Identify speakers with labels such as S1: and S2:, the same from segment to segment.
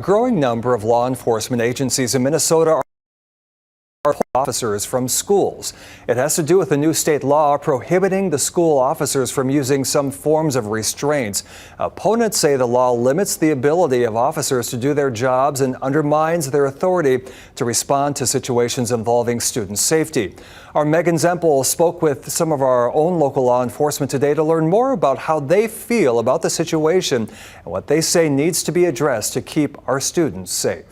S1: A growing number of law enforcement agencies in Minnesota are officers from schools. It has to do with a new state law prohibiting the school officers from using some forms of restraints. Opponents say the law limits the ability of officers to do their jobs and undermines their authority to respond to situations involving student safety. Our Megan Zempel spoke with some of our own local law enforcement today to learn more about how they feel about the situation and what they say needs to be addressed to keep our students safe.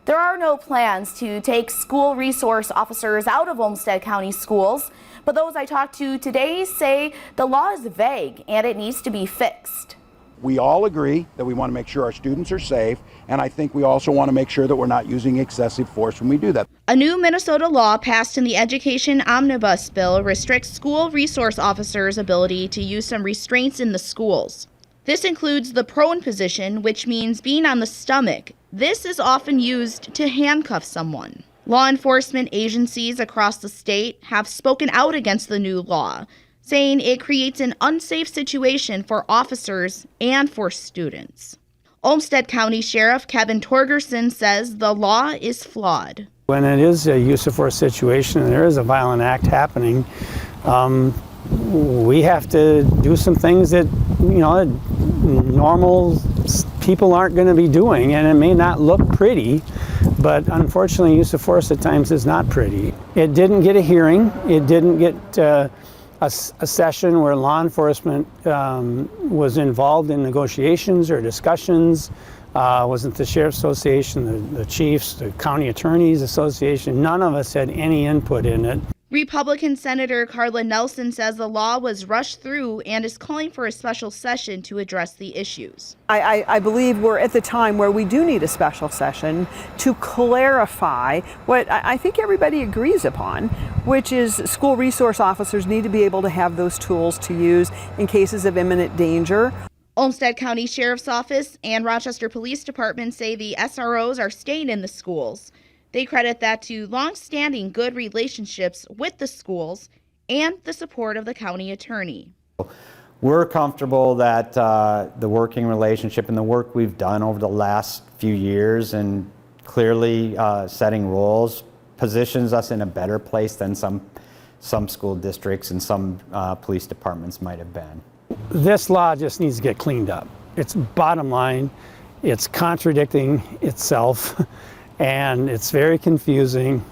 S2: There are no plans to take school resource officers out of Olmsted County schools, but those I talked to today say the law is vague and it needs to be fixed.
S3: We all agree that we want to make sure our students are safe, and I think we also want to make sure that we're not using excessive force when we do that.
S4: A new Minnesota law passed in the Education Omnibus Bill restricts school resource officers' ability to use some restraints in the schools. This includes the prone position, which means being on the stomach. This is often used to handcuff someone. Law enforcement agencies across the state have spoken out against the new law, saying it creates an unsafe situation for officers and for students. Olmsted County Sheriff Kevin Torgerson says the law is flawed.
S5: When it is a use of force situation and there is a violent act happening, we have to do some things that, normal people aren't going to be doing, and it may not look pretty, but unfortunately use of force at times is not pretty. It didn't get a hearing. It didn't get a session where law enforcement was involved in negotiations or discussions. Wasn't the Sheriff's Association, the Chiefs, the County Attorneys Association. None of us had any input in it.
S4: Republican Senator Carla Nelson says the law was rushed through and is calling for a special session to address the issues.
S6: I believe we're at the time where we do need a special session to clarify what I think everybody agrees upon, which is school resource officers need to be able to have those tools to use in cases of imminent danger.
S4: Olmsted County Sheriff's Office and Rochester Police Department say the SROs are staying in the schools. They credit that to long-standing good relationships with the schools and the support of the county attorney.
S7: We're comfortable that the working relationship and the work we've done over the last few years and clearly setting roles positions us in a better place than some school districts and some police departments might have been.
S5: This law just needs to get cleaned up. It's bottom line. It's contradicting itself. And it's very confusing.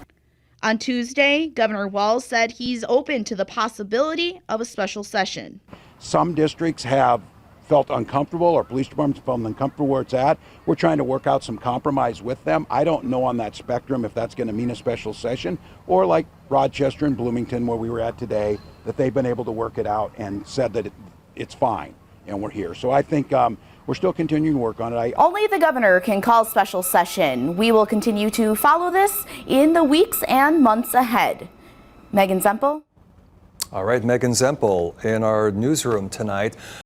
S4: On Tuesday, Governor Walz said he's open to the possibility of a special session.
S3: Some districts have felt uncomfortable, or police departments felt uncomfortable where it's at. We're trying to work out some compromise with them. I don't know on that spectrum if that's going to mean a special session, or like Rochester and Bloomington, where we were at today, that they've been able to work it out and said that it's fine, and we're here. So I think we're still continuing to work on it.
S2: Only the governor can call special session. We will continue to follow this in the weeks and months ahead. Megan Zempel.
S1: All right, Megan Zempel in our newsroom tonight.